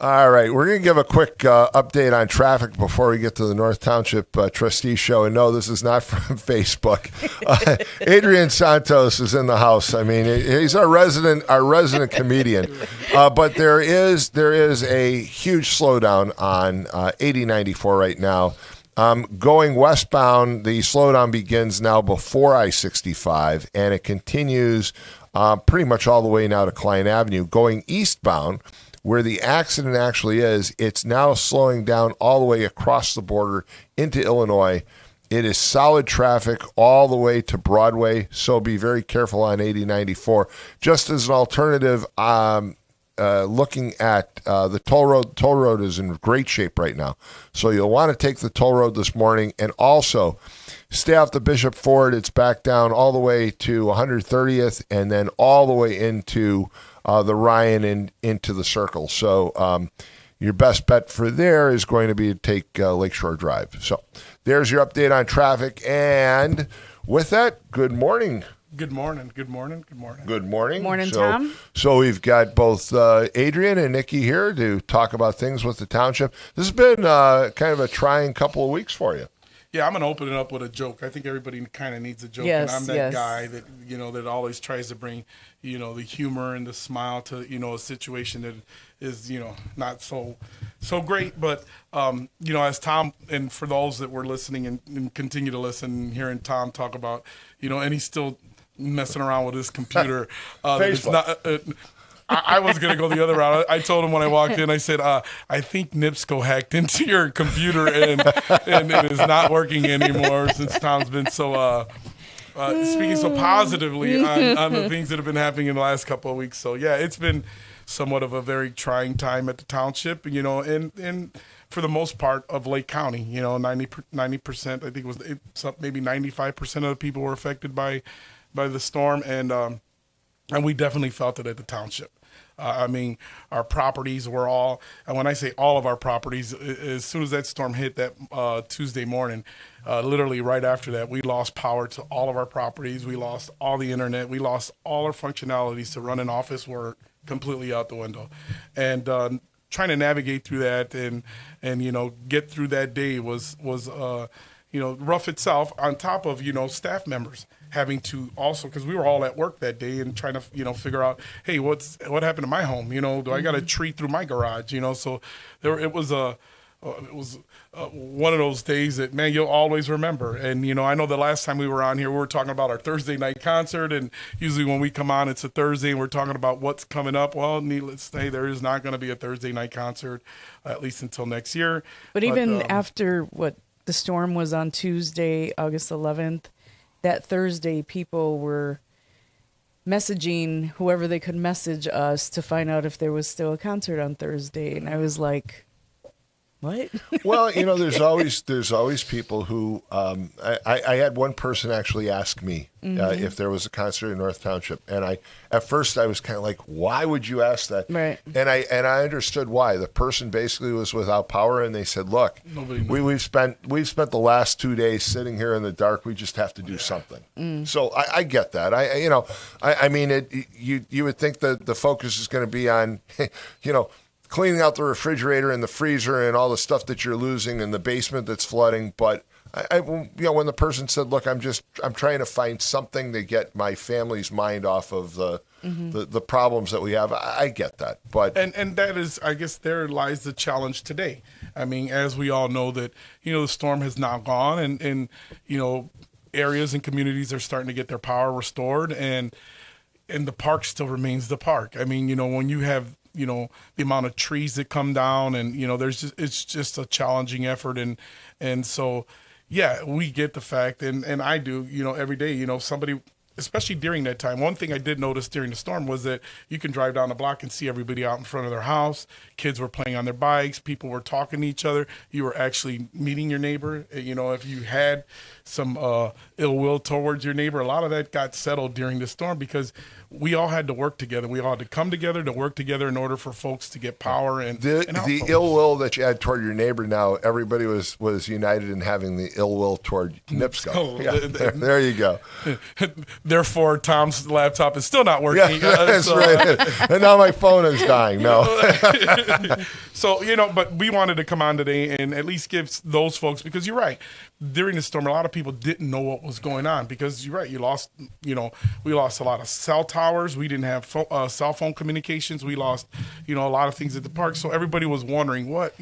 All right, we're going to give a quick update on traffic before we get to the North Township Trustee Show. And no, this is not from Facebook. Adrian Santos is in the house. I mean, he's our resident comedian. But there is a huge slowdown on 8094 right now. Going westbound, the slowdown begins now before I-65, and it continues pretty much all the way now to Klein Avenue. Going eastbound, where the accident actually is, it's now slowing down all the way across the border into Illinois. It is solid traffic all the way to Broadway, so be very careful on 8094. Just as an alternative, looking at the toll road is in great shape right now. So you'll want to take the toll road this morning, and also stay off the Bishop Ford. It's back down all the way to 130th and then all the way into the Ryan and into the Circle. So your best bet for there is going to be to take Lakeshore Drive. So there's your update on traffic. And with that, good morning. Good morning. Good morning. Good morning. Good morning. Morning, Tom. So we've got both Adrian and Nikki here to talk about things with the township. This has been kind of a trying couple of weeks for you. Yeah, I'm going to open it up with a joke. I think everybody kind of needs a joke. Yes, and I'm that yes. guy that, that always tries to bring, the humor and the smile to, a situation that is, not so great. But, as Tom, and for those that were listening and continue to listen, hearing Tom talk about, and he's still messing around with his computer. It's not, I was going to go the other route. I told him when I walked in, I said, I think NIPSCO hacked into your computer and it is not working anymore since Tom's been so speaking so positively on the things that have been happening in the last couple of weeks. So, yeah, it's been somewhat of a very trying time at the township, and for the most part of Lake County, 90%, I think it was maybe 95% of the people were affected by the storm, and we definitely felt it at the township. Our properties were all, and when I say all of our properties, as soon as that storm hit that Tuesday morning, literally right after that, we lost power to all of our properties. We lost all the internet. We lost all our functionalities to run an office work completely out the window. And trying to navigate through that and get through that day was rough itself, on top of, staff members having to also, because we were all at work that day and trying to, figure out, hey, what happened to my home? Do I got a tree through my garage? So it was one of those days that, man, you'll always remember. And, I know the last time we were on here, we were talking about our Thursday night concert. And usually when we come on, it's a Thursday and we're talking about what's coming up. Well, needless to say, there is not going to be a Thursday night concert, at least until next year. But even after the storm was on Tuesday, August 11th, that Thursday, people were messaging whoever they could message us to find out if there was still a concert on Thursday. And I was like, what? Well, there's always people who, I had one person actually ask me if there was a concert in North Township. And at first I was kind of like, why would you ask that? Right. And I understood why. The person basically was without power, and they said, look, we've spent the last 2 days sitting here in the dark. We just have to do something. So I get that. You would think that the focus is going to be on, cleaning out the refrigerator and the freezer and all the stuff that you're losing in the basement that's flooding. But when the person said, look, I'm trying to find something to get my family's mind off of the problems that we have. I get that. But and that is, I guess, there lies the challenge today. As we all know that, the storm has now gone and areas and communities are starting to get their power restored, and the park still remains the park. When you have, the amount of trees that come down, and it's just a challenging effort, and so yeah, we get the fact, and I do, every day, somebody, especially during that time. One thing I did notice during the storm was that you can drive down the block and see everybody out in front of their house. Kids were playing on their bikes. People were talking to each other. You were actually meeting your neighbor. If you had some ill will towards your neighbor, a lot of that got settled during the storm because we all had to work together. We all had to come together to work together in order for folks to get power. And the ill will that you had toward your neighbor, now everybody was united in having the ill will toward NIPSCO. Oh, yeah, there you go. therefore Tom's laptop is still not working. Yeah, that's right. And now my phone is dying. No. So, but we wanted to come on today and at least give those folks, because you're right. During the storm, a lot of people didn't know what was going on, because you're right. We lost a lot of cell towers. We didn't have cell phone communications. We lost, a lot of things at the park. So everybody was wondering what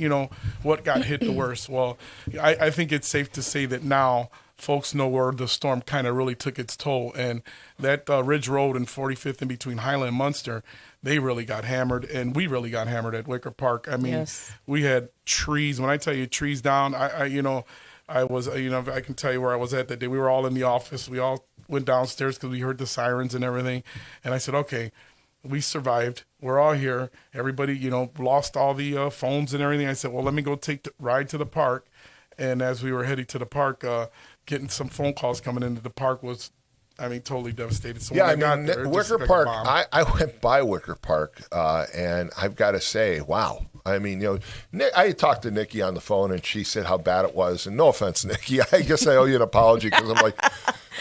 got hit the worst. Well, I think it's safe to say that now folks know where the storm kind of really took its toll. And that Ridge Road and 45th in between Highland and Munster, they really got hammered, and we really got hammered at Wicker Park. I mean, yes. We had trees. When I tell you trees down, I was, I can tell you where I was at that day. We were all in the office. We all went downstairs because we heard the sirens and everything. And I said, okay, we survived. We're all here. Everybody, lost all the phones and everything. I said, well, let me go take the ride to the park. And as we were heading to the park, getting some phone calls coming into the park was, totally devastated. So yeah, Wicker Park, I went by Wicker Park, and I've got to say, wow. Nick, I talked to Nikki on the phone, and she said how bad it was. And no offense, Nikki, I guess I owe you an apology, because I'm like,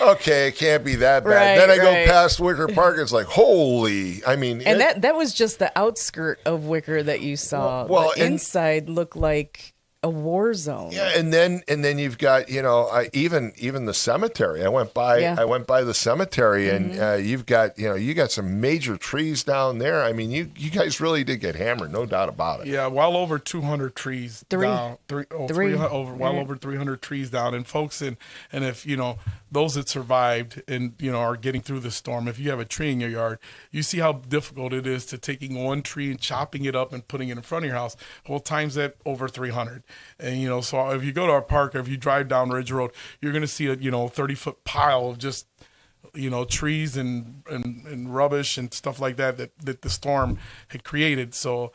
okay, it can't be that bad. Right, then I go past Wicker Park, it's like, holy. And that was just the outskirt of Wicker that you saw. Well, the inside looked like a war zone. Yeah, and then you've got even the cemetery. I went by the cemetery, and you've got you got some major trees down there. I mean, you guys really did get hammered, no doubt about it. Yeah, well over 200 trees down. Over 300 trees down, and folks, and if those that survived and are getting through the storm, if you have a tree in your yard, you see how difficult it is to taking one tree and chopping it up and putting it in front of your house. Well, times that over 300. And, so if you go to our park or if you drive down Ridge Road, you're going to see a, 30-foot pile of just, trees and rubbish and stuff like that the storm had created. So,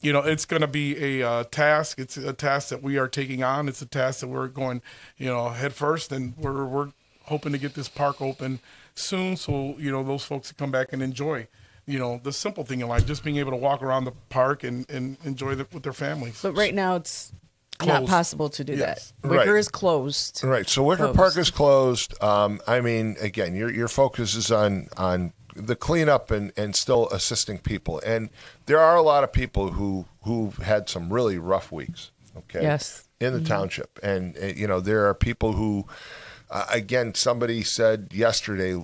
it's going to be a task. It's a task that we are taking on. It's a task that we're going, head first. And we're hoping to get this park open soon. So, those folks can come back and enjoy the simple thing in life, just being able to walk around the park and enjoy it with their families. But right now it's closed. not possible to do that. Right. Wicker is closed. Right. So Wicker Park is closed. Again, your focus is on the cleanup and still assisting people. And there are a lot of people who've had some really rough weeks. Okay. Yes. In the township. And, there are people who, again, somebody said yesterday,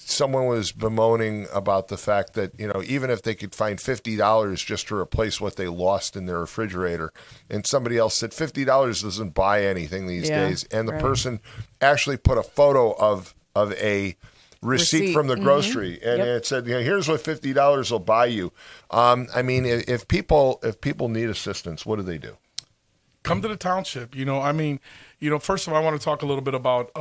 someone was bemoaning about the fact that, even if they could find $50 just to replace what they lost in their refrigerator, and somebody else said $50 doesn't buy anything these days. And the person actually put a photo of a receipt from the grocery, and it said, here's what $50 will buy you. If people need assistance, what do they do? Come to the township. First of all, I want to talk a little bit about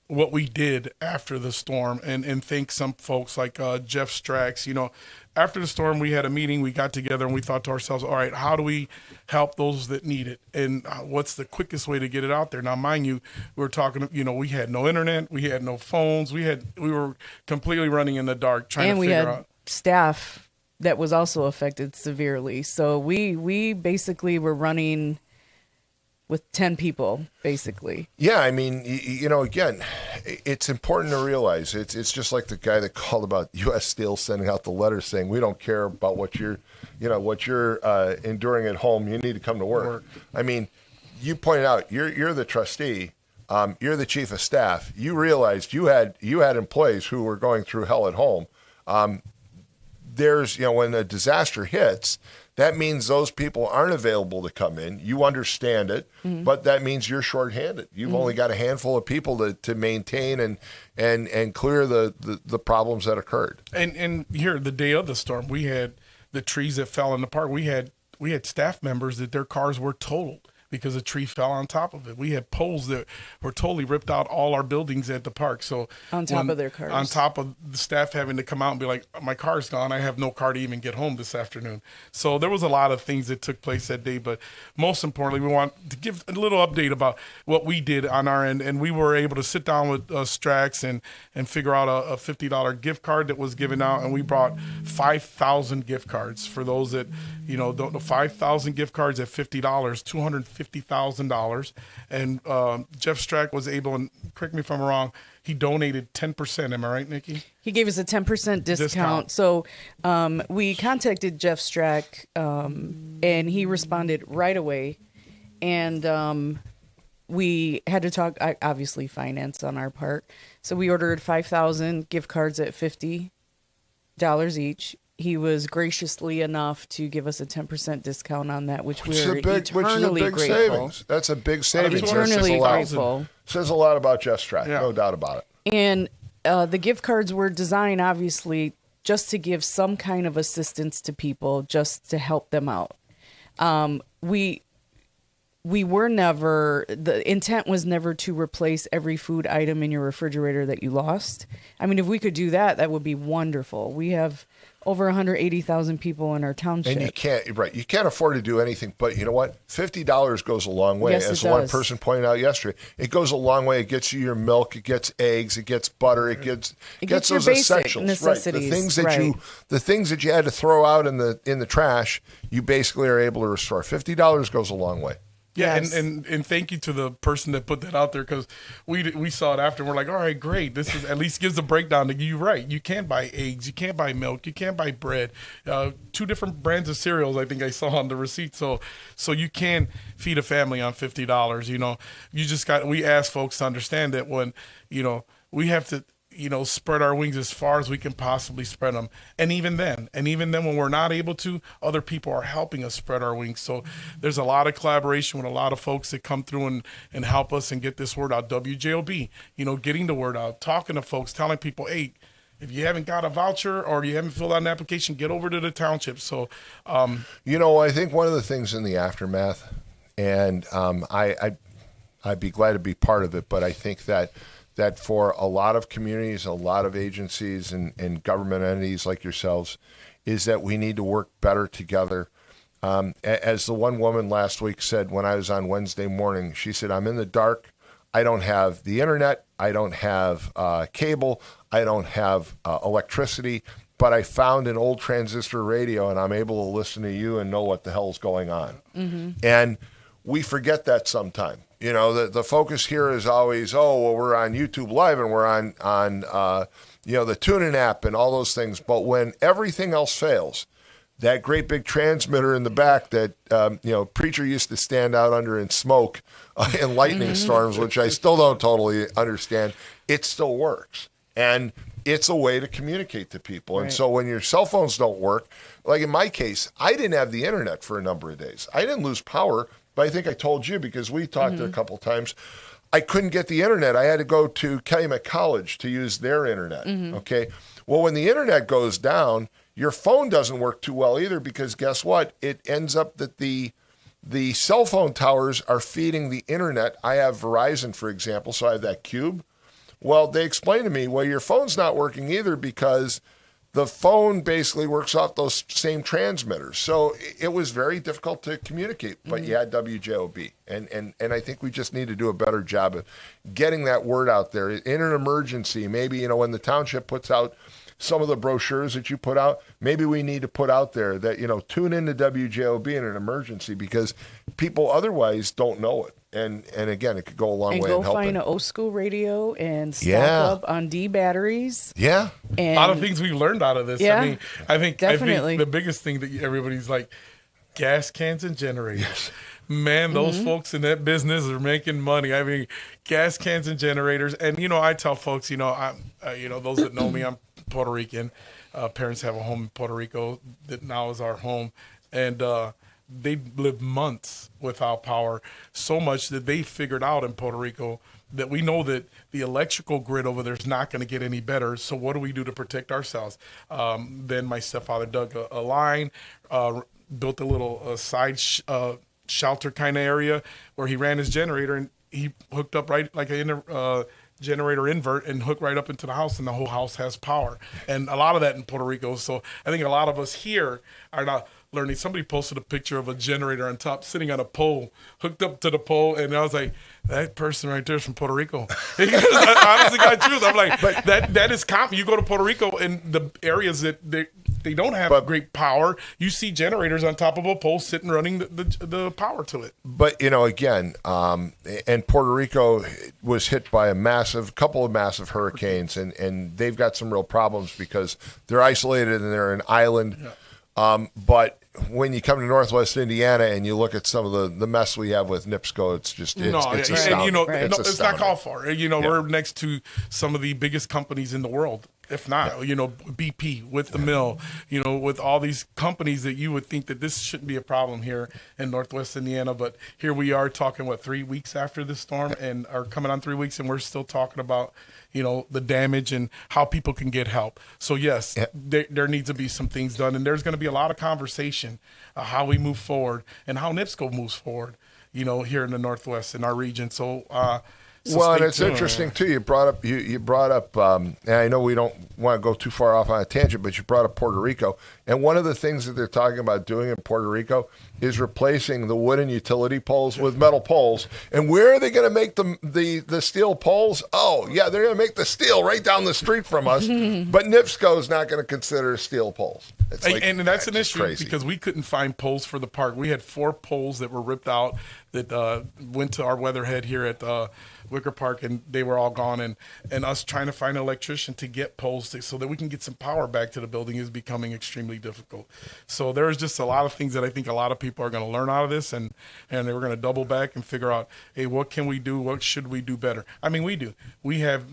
what we did after the storm and thank some folks like Jeff Strax. After the storm, we had a meeting, we got together and we thought to ourselves, all right, how do we help those that need it? And what's the quickest way to get it out there? Now, mind you, we were talking, we had no internet, we had no phones, we were completely running in the dark trying to figure out. And we had staff that was also affected severely. So we basically were running with 10 people, basically. Yeah, again, it's important to realize it's just like the guy that called about U.S. Steel sending out the letter saying, we don't care about what you're enduring at home. You need to come to work. You pointed out you're the trustee, you're the chief of staff. You realized you had employees who were going through hell at home. There's when a disaster hits, that means those people aren't available to come in. You understand it, but that means you're shorthanded. You've only got a handful of people to maintain and clear the problems that occurred. And here, the day of the storm, we had the trees that fell in the park. We had staff members that their cars were totaled because a tree fell on top of it. We had poles that were totally ripped out all our buildings at the park. So on top of their cars. On top of the staff having to come out and be like, my car's gone. I have no car to even get home this afternoon. So there was a lot of things that took place that day. But most importantly, we want to give a little update about what we did on our end. And we were able to sit down with Strax and figure out a $50 gift card that was given out. And we brought 5,000 gift cards for those that, don't know, 5,000 gift cards at $50, $50,000. And Jeff Strack was able, and correct me if I'm wrong, he donated 10%. Am I right, Nikki? He gave us a 10% discount. So we contacted Jeff Strack, and he responded right away. And we had to talk, obviously, finance on our part. So we ordered 5,000 gift cards at $50 each. He was graciously enough to give us a 10% discount on that, which we're eternally grateful. Savings. That's a big savings. Eternally grateful. Says a lot about Jeff Strack, no doubt about it. And the gift cards were designed, obviously, just to give some kind of assistance to people, just to help them out. We were never, the intent was never to replace every food item in your refrigerator that you lost. I mean, if we could do that, that would be wonderful. We have over 180,000 people in our township. And you can't afford to do anything, but you know what? $50 goes a long way. Yes, as one person pointed out yesterday, it goes a long way. It gets you your milk, it gets eggs, it gets butter, it gets your those basic essentials. necessities. Right. The things that you had to throw out in the trash, you basically are able to restore. $50 goes a long way. Yeah, yes. and thank you to the person that put that out there, because we saw it after and we're like, all right, great. This is at least gives a breakdown. You're right. You can't buy eggs. You can't buy milk. You can't buy bread. 2 different brands of cereals I think I saw on the receipt. So you can feed a family on $50. You know, we ask folks to understand that when, you know, we have to, you know, spread our wings as far as we can possibly spread them. And even then when we're not able to, other people are helping us spread our wings. So there's a lot of collaboration with a lot of folks that come through and help us and get this word out. WJOB, you know, getting the word out, talking to folks, telling people, hey, if you haven't got a voucher or you haven't filled out an application, get over to the township. So, you know, I think one of the things in the aftermath, and I'd be glad to be part of it, but I think that for a lot of communities, a lot of agencies and government entities like yourselves, is that we need to work better together. As the one woman last week said when I was on Wednesday morning, she said, I'm in the dark. I don't have the internet. I don't have cable. I don't have electricity. But I found an old transistor radio, and I'm able to listen to you and know what the hell's going on. Mm-hmm. And we forget that sometime. You know, the focus here is always, we're on YouTube Live and we're on the TuneIn app and all those things. But when everything else fails, that great big transmitter in the back that, Preacher used to stand out under and smoke in lightning storms, which I still don't totally understand, it still works. And it's a way to communicate to people. Right. And so when your cell phones don't work, like in my case, I didn't have the internet for a number of days. I didn't lose power. But I think I told you, because we talked a couple times, I couldn't get the internet. I had to go to Calumet College to use their internet. Okay. Well, when the internet goes down, your phone doesn't work too well either, because guess what? It ends up that the cell phone towers are feeding the internet. I have Verizon, for example, so I have that cube. Well, they explained to me, well, your phone's not working either because the phone basically works off those same transmitters. So it was very difficult to communicate, but you had WJOB. And I think we just need to do a better job of getting that word out there. In an emergency, maybe, when the township puts out some of the brochures that you put out, maybe we need to put out there that, tune into WJOB in an emergency, because people otherwise don't know it. And again, it could go a long way in helping. And go find an old school radio and stock up on D batteries. Yeah. And a lot of things we've learned out of this. Yeah, I think definitely. The biggest thing that everybody's like, gas cans and generators. Yes. Man, those folks in that business are making money. I mean, gas cans and generators. And, I tell folks, I'm, those that know me, I'm Puerto Rican. Parents have a home in Puerto Rico that now is our home. And, they lived months without power, so much that they figured out in Puerto Rico that we know that the electrical grid over there is not going to get any better. So what do we do to protect ourselves? Then my stepfather dug a line, built a little side shelter kind of area where he ran his generator, and he hooked up right like a generator invert and hook right up into the house, and the whole house has power. And a lot of that in Puerto Rico. So I think a lot of us here are not learning. Somebody posted a picture of a generator on top, sitting on a pole, hooked up to the pole, and I was like, that person right there is from Puerto Rico. Honestly, got truth. I'm like, but that is common. You go to Puerto Rico in the areas that they don't have great power. You see generators on top of a pole sitting running the power to it. But, again, and Puerto Rico was hit by a couple of massive hurricanes, and they've got some real problems because they're isolated and they're an island. Yeah. But when you come to Northwest Indiana and you look at some of the mess we have with NIPSCO, it's just it's astounding. And it's not called for. We're next to some of the biggest companies in the world. If not, BP with the mill, with all these companies that you would think that this shouldn't be a problem here in Northwest Indiana. But here we are talking, 3 weeks after the storm and are coming on 3 weeks, and we're still talking about, the damage and how people can get help. So, yes, there needs to be some things done. And there's going to be a lot of conversation how we move forward and how NIPSCO moves forward, here in the Northwest in our region. So, and it's interesting too. You brought up, and I know we don't want to go too far off on a tangent, but you brought up Puerto Rico, and one of the things that they're talking about doing in Puerto Rico is replacing the wooden utility poles with metal poles. And where are they going to make the steel poles? Oh, yeah, they're going to make the steel right down the street from us. But NIPSCO is not going to consider steel poles. And that's an issue because we couldn't find poles for the park. We had 4 poles that were ripped out that went to our weatherhead here at Wicker Park, and they were all gone. And us trying to find an electrician to get poles so that we can get some power back to the building is becoming extremely difficult. So there's just a lot of things that I think a lot of people are going to learn out of this, and they were going to double back and figure out, hey, what can we do? What should we do better? I mean, we do. We have,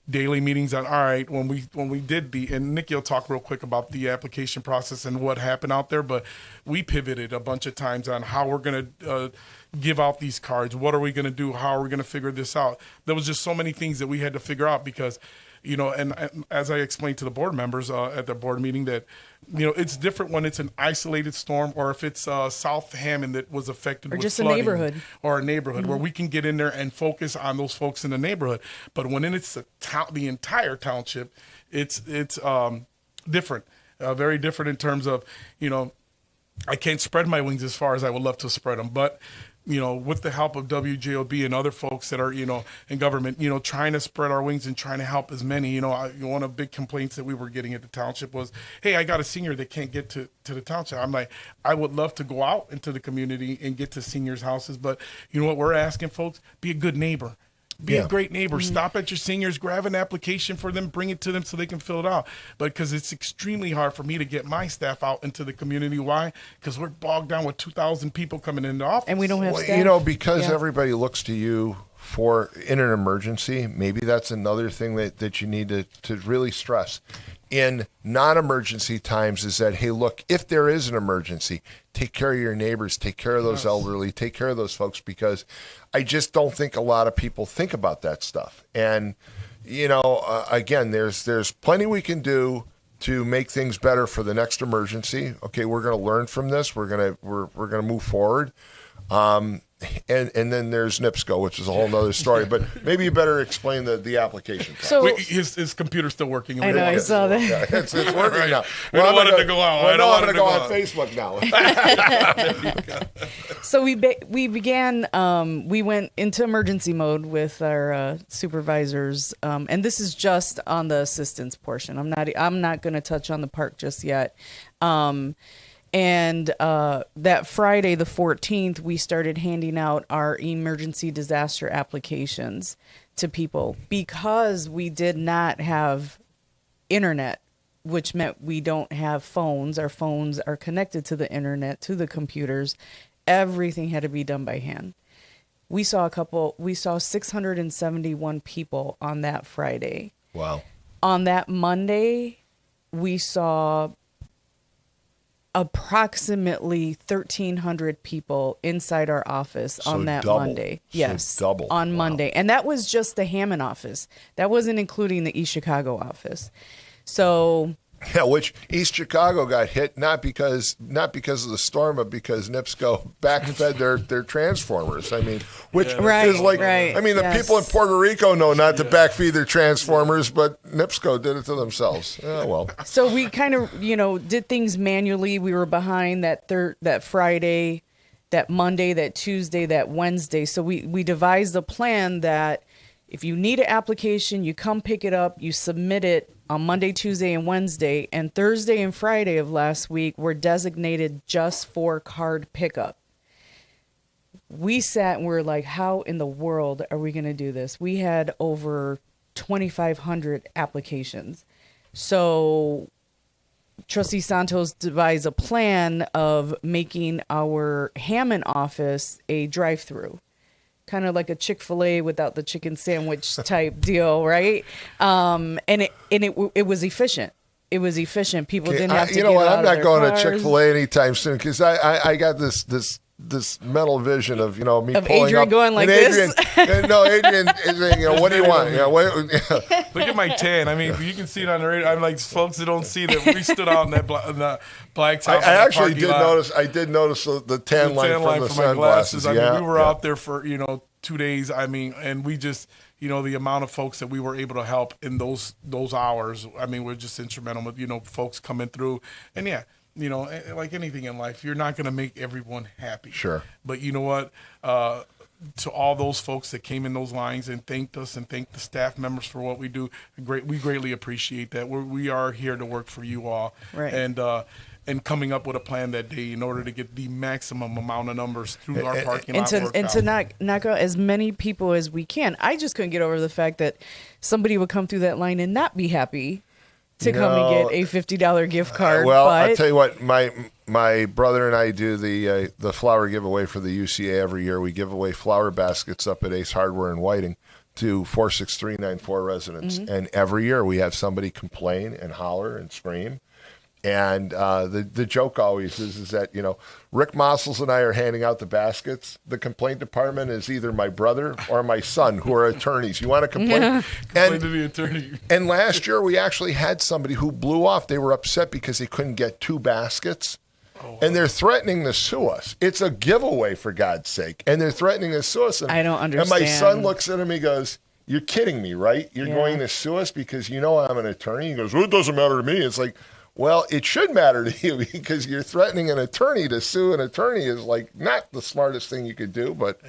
daily meetings on, all right, when we did and Nikki will talk real quick about the application process and what happened out there, but we pivoted a bunch of times on how we're going to give out these cards. What are we going to do? How are we going to figure this out? There was just so many things that we had to figure out because, and as I explained to the board members at the board meeting that, it's different when it's an isolated storm or if it's South Hammond that was affected with just flooding, a neighborhood or a neighborhood where we can get in there and focus on those folks in the neighborhood. But when it's the entire township, it's different, very different in terms of, I can't spread my wings as far as I would love to spread them, but with the help of WJOB and other folks that are, in government, trying to spread our wings and trying to help as many, one of the big complaints that we were getting at the township was, hey, I got a senior that can't get to the township. I'm like, I would love to go out into the community and get to seniors' houses, but you know what we're asking folks? Be a good neighbor. Be a great neighbor. Stop at your seniors, grab an application for them, bring it to them so they can fill it out. But because it's extremely hard for me to get my staff out into the community. Why? Because we're bogged down with 2,000 people coming in the office. And we don't have staff. Because everybody looks to you in an emergency. Maybe that's another thing that you need to really stress. In non-emergency times is that, hey, look, if there is an emergency, take care of your neighbors, take care of those elderly, take care of those folks, because I just don't think a lot of people think about that stuff. And, again, there's plenty we can do to make things better for the next emergency. Okay, we're going to learn from this. We're going to move forward. And then there's NIPSCO, which is a whole nother story. But maybe you better explain the application process. So his computer's still working. I know, I saw that. Yeah, it's working right now. We don't want it to go out. I don't want it to go on Facebook now. So we began. We went into emergency mode with our supervisors, and this is just on the assistance portion. I'm not going to touch on the park just yet. And that Friday, the 14th, we started handing out our emergency disaster applications to people because we did not have internet, which meant we don't have phones. Our phones are connected to the internet, to the computers. Everything had to be done by hand. We saw 671 people on that Friday. Wow. On that Monday, we saw approximately 1,300 people inside our office on that Monday. Yes, double on Monday. And that was just the Hammond office. That wasn't including the East Chicago office. So Yeah, which East Chicago got hit not because of the storm, but because NIPSCO backfed their transformers. I mean, which is like, I mean, the people in Puerto Rico know not to backfeed their transformers, but NIPSCO did it to themselves. Oh, well. So we kind of, did things manually. We were behind that Friday, that Monday, that Tuesday, that Wednesday. So we devised a plan that if you need an application, you come pick it up, you submit it on Monday, Tuesday, and Wednesday, and Thursday and Friday of last week were designated just for card pickup. We sat and we were like, how in the world are we going to do this? We had over 2,500 applications. So Trustee Santos devised a plan of making our Hammond office a drive-through. Kind of like a Chick-fil-A without the chicken sandwich type deal, right? And it was efficient. It was efficient. People didn't have to. You know what? I'm not going cars. to Chick-fil-A anytime soon because I got this mental vision of me of pulling Adrian up going like Adrian, this. No, Adrian is saying, what do you want? Look at my tan. I mean, you can see it on the radio. I'm like, folks that don't see that we stood out in that blacktop. I actually did notice. I did notice the tan line from the sunglasses. I mean, we were out there for 2 days. I mean, and we just the amount of folks that we were able to help in those hours. I mean, we're just instrumental with folks coming through, and like anything in life, you're not going to make everyone happy. Sure. But you know what? To all those folks that came in those lines and thanked us and thanked the staff members for what we do, we greatly appreciate that. We are here to work for you all. Right. And coming up with a plan that day in order to get the maximum amount of numbers through our parking lot. And to knock out as many people as we can. I just couldn't get over the fact that somebody would come through that line and not be happy to come and get a $50 gift card. Well, I'll tell you what, my brother and I do the flower giveaway for the UCA every year. We give away flower baskets up at Ace Hardware in Whiting to 46394 residents. Mm-hmm. And every year we have somebody complain and holler and scream. And the joke always is that, Rick Mossels and I are handing out the baskets. The complaint department is either my brother or my son, who are attorneys. You want to complain? Complain to the attorney. And last year we actually had somebody who blew off. They were upset because they couldn't get 2 baskets. Oh, wow. And they're threatening to sue us. It's a giveaway, for God's sake. And they're threatening to sue us. And, I don't understand. And my son looks at him, he goes, "You're kidding me, right? You're going to sue us because I'm an attorney?" He goes, "Well, it doesn't matter to me." It's like, well, it should matter to you because you're threatening an attorney. To sue an attorney is like not the smartest thing you could do, but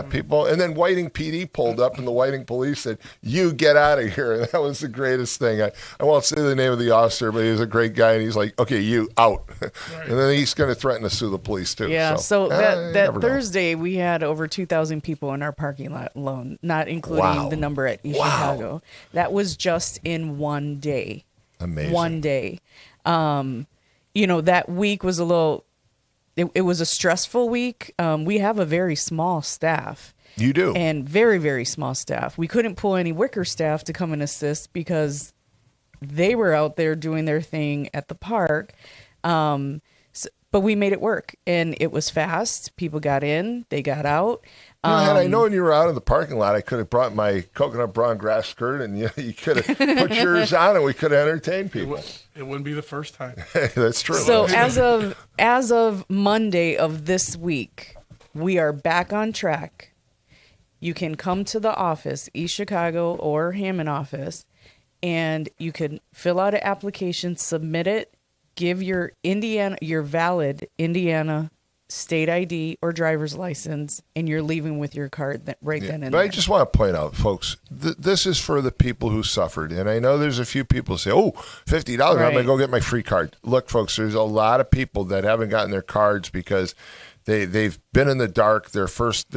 people. And then Whiting PD pulled up and the Whiting police said, "You get out of here." And that was the greatest thing. I won't say the name of the officer, but he was a great guy. And he's like, "Okay, you out." Right. And then he's going to threaten to sue the police too. Yeah. So that Thursday we had over 2,000 people in our parking lot alone, not including the number at East Chicago. That was just in one day. Amazing. One day. That week was it was a stressful week. We have a very small staff. You do. And very, very small staff. We couldn't pull any Wicker staff to come and assist because they were out there doing their thing at the park. But we made it work, and it was fast. People got in, they got out. Had I known you were out in the parking lot, I could have brought my coconut brown grass skirt, and you could have put yours on, and we could have entertained people. It wouldn't be the first time. That's true. So as of Monday of this week, we are back on track. You can come to the office, East Chicago or Hammond office, and you can fill out an application, submit it, give your valid Indiana state ID or driver's license, and you're leaving with your card then and there. But I just want to point out, folks, this is for the people who suffered. And I know there's a few people who say, "Oh, $50, I'm going to go get my free card." Look, folks, there's a lot of people that haven't gotten their cards because they've been in the dark. Their first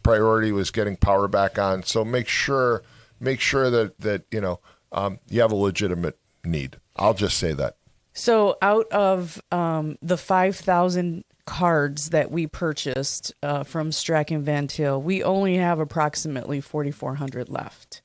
priority was getting power back on. So make sure that you have a legitimate need. I'll just say that. So out of the 5,000 cards that we purchased from Strachan Van Til, we only have approximately 4,400 left.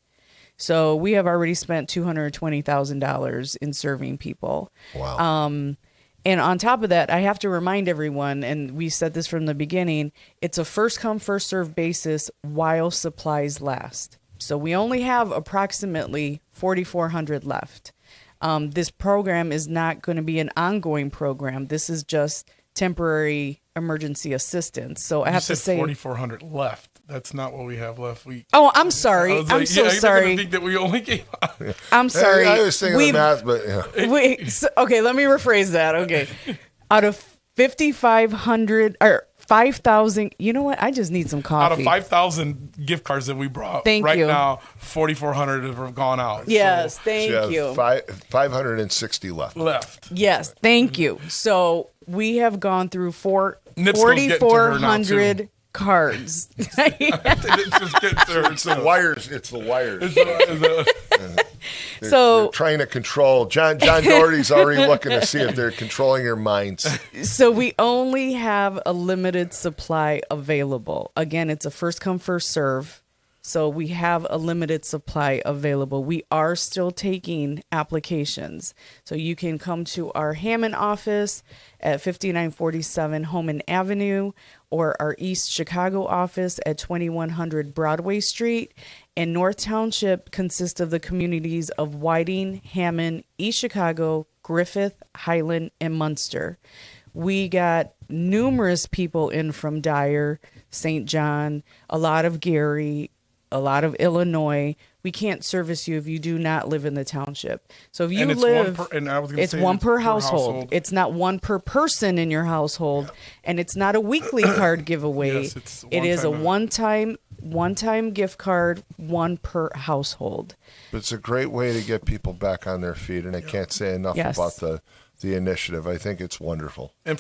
So we have already spent $220,000 in serving people. Wow. And on top of that, I have to remind everyone, and we said this from the beginning, it's a first come, first served basis while supplies last. So we only have approximately 4,400 left. This program is not going to be an ongoing program. This is just temporary emergency assistance. So I have to say 4,400 left. That's not what we have left. I'm sorry. I'm so sorry. I think that we only gave out. I'm sorry. I was thinking the math, but okay, let me rephrase that. Okay. Out of 5,500 or 5,000, you know what? I just need some coffee. Out of 5,000 gift cards that we brought, Thank right you. now, 4,400 have gone out. Yes, so thank you. 560 left. Yes, thank you. So we have gone through Nipsco's getting to her now, 4,400 cards. It's the wires. It's the wires. They're trying to control. John Doherty's already looking to see if they're controlling your minds. So we only have a limited supply available. Again, it's a first come, first serve. So we have a limited supply available. We are still taking applications. So you can come to our Hammond office at 5947 Homan Avenue or our East Chicago office at 2100 Broadway Street. And North Township consists of the communities of Whiting, Hammond, East Chicago, Griffith, Highland, and Munster. We got numerous people in from Dyer, St. John, a lot of Gary, a lot of Illinois. We can't service you if you do not live in the township. So if you live, it's one per household. It's not one per person in your household, and it's not a weekly card giveaway. Yes, it is a one-time gift card, one per household. But it's a great way to get people back on their feet, and I can't say enough about the initiative. I think it's wonderful. And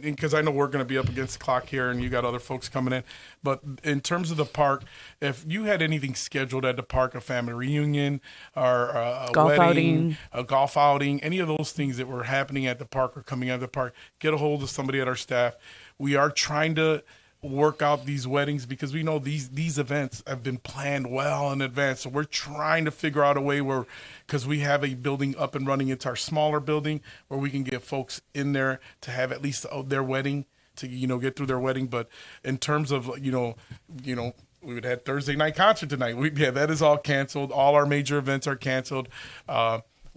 because I know we're going to be up against the clock here, and you got other folks coming in. But in terms of the park, if you had anything scheduled at the park, a family reunion or a golf wedding, a golf outing, any of those things that were happening at the park or coming out of the park, get a hold of somebody at our staff. We are trying to work out these weddings because we know these events have been planned well in advance. So we're trying to figure out a way where, because we have a building up and running, it's our smaller building where we can get folks in there to have at least their wedding, to get through their wedding. But in terms of we would have Thursday night concert tonight. That is all canceled. All our major events are canceled.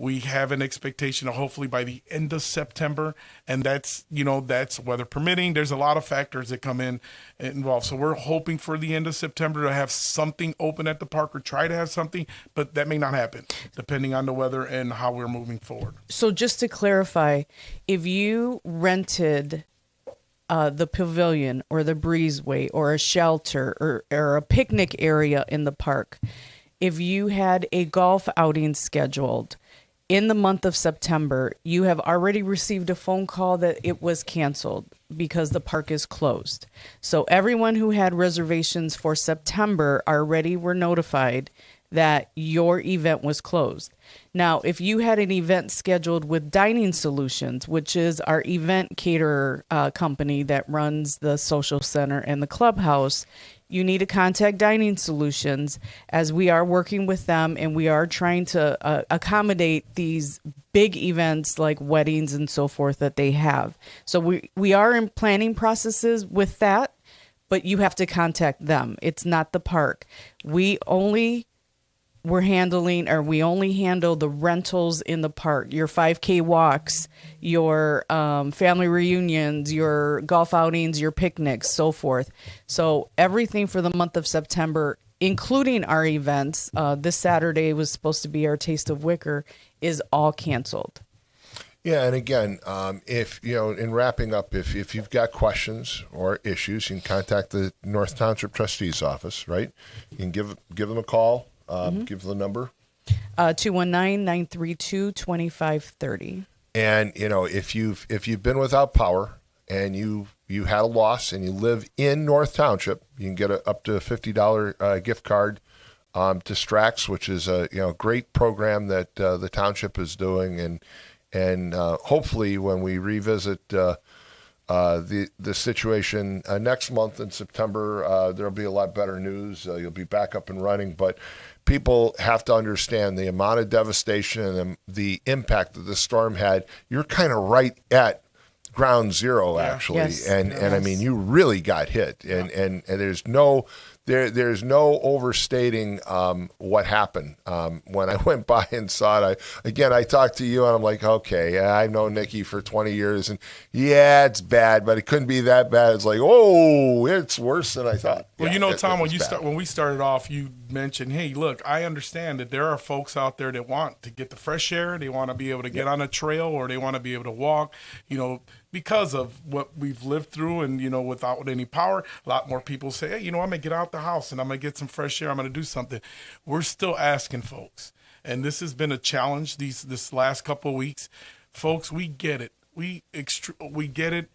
We have an expectation of hopefully by the end of September, and that's weather permitting. There's a lot of factors that come involved. So we're hoping for the end of September to have something open at the park, or try to have something, but that may not happen depending on the weather and how we're moving forward. So just to clarify, if you rented the pavilion or the breezeway or a shelter or a picnic area in the park, if you had a golf outing scheduled in the month of September, you have already received a phone call that it was canceled because the park is closed. So everyone who had reservations for September already were notified that your event was closed. Now, if you had an event scheduled with Dining Solutions, which is our event caterer company that runs the social center and the clubhouse, you need to contact Dining Solutions, as we are working with them and we are trying to accommodate these big events like weddings and so forth that they have. So we are in planning processes with that, but you have to contact them. It's not the park. We only handle the rentals in the park, your 5K walks, your family reunions, your golf outings, your picnics, so forth. So everything for the month of September, including our events, this Saturday was supposed to be our Taste of Wicker, is all canceled. Yeah, and again, if in wrapping up, if you've got questions or issues, you can contact the North Township Trustee's office, right? You can give them a call. Give the number. 219-932-2530. And if you've been without power and you had a loss and you live in North Township, you can get up to a $50 gift card to Strax, which is a great program that the township is doing, and hopefully when we revisit the situation next month in September, there'll be a lot better news. You'll be back up and running, but people have to understand the amount of devastation and the impact that the storm had. You're kind of right at ground zero, actually. Yes. And I mean, you really got hit, and there's no there's no overstating what happened. When I went by and saw it, I talked to you and I'm like, okay, yeah, I've known Nikki for 20 years and yeah, it's bad, but it couldn't be that bad. It's like, oh, it's worse than I thought. Well, Yeah, Tom, when we started off, you mentioned, hey, look, I understand that there are folks out there that want to get the fresh air. They want to be able to get on a trail, or they want to be able to walk, because of what we've lived through and, without any power. A lot more people say, hey, I'm going to get out the house and I'm going to get some fresh air. I'm going to do something. We're still asking folks. And this has been a challenge this last couple of weeks. Folks, we get it. We get it.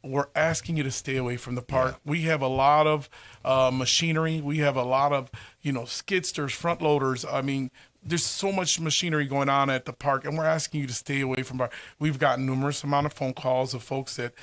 We're asking you to stay away from the park. Yeah. We have a lot of machinery. We have a lot of, skidsters, front loaders. I mean, there's so much machinery going on at the park, and we're asking you to stay away from our. We've gotten numerous amount of phone calls of folks that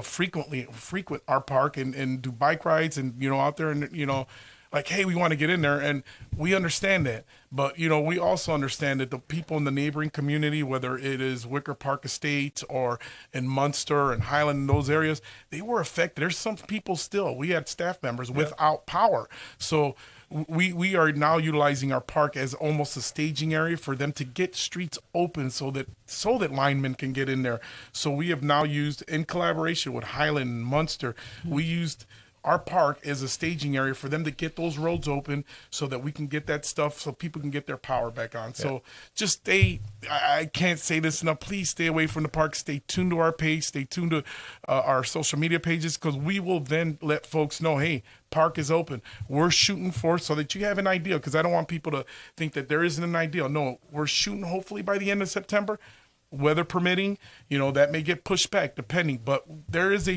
frequent our park and do bike rides and, out there and, like, hey, we want to get in there, and we understand that. But, we also understand that the people in the neighboring community, whether it is Wicker Park Estates or in Munster and Highland, those areas, they were affected. There's some people still. We had staff members without power. So we are now utilizing our park as almost a staging area for them to get streets open so that linemen can get in there. So we have now used, in collaboration with Highland and Munster, we used our park is a staging area for them to get those roads open so that we can get that stuff so people can get their power back on. So just I can't say this enough. Please stay away from the park. Stay tuned to our page. Stay tuned to our social media pages, because we will then let folks know, hey, park is open. We're shooting for so that you have an idea, because I don't want people to think that there isn't an idea. No, we're shooting hopefully by the end of September. Weather permitting, that may get pushed back depending, but there is a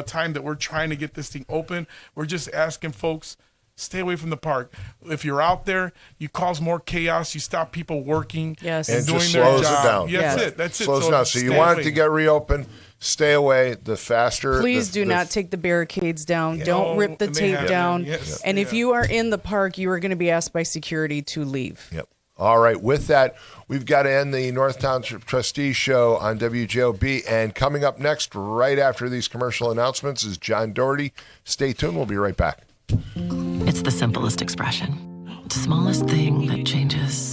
time that we're trying to get this thing open. We're just asking folks, stay away from the park. If you're out there, you cause more chaos. You stop people working and just doing slows their it job. down. Yeah, that's it. Slows it down. So you want it to get reopened. Stay away. The faster. Please do not take the barricades down. Yeah. Don't rip the tape down. Yes. And if you are in the park, you are going to be asked by security to leave. Yep. All right. With that, we've got to end the North Township Trustee Show on WJOB. And coming up next, right after these commercial announcements, is John Doherty. Stay tuned. We'll be right back. It's the simplest expression. The smallest thing that changes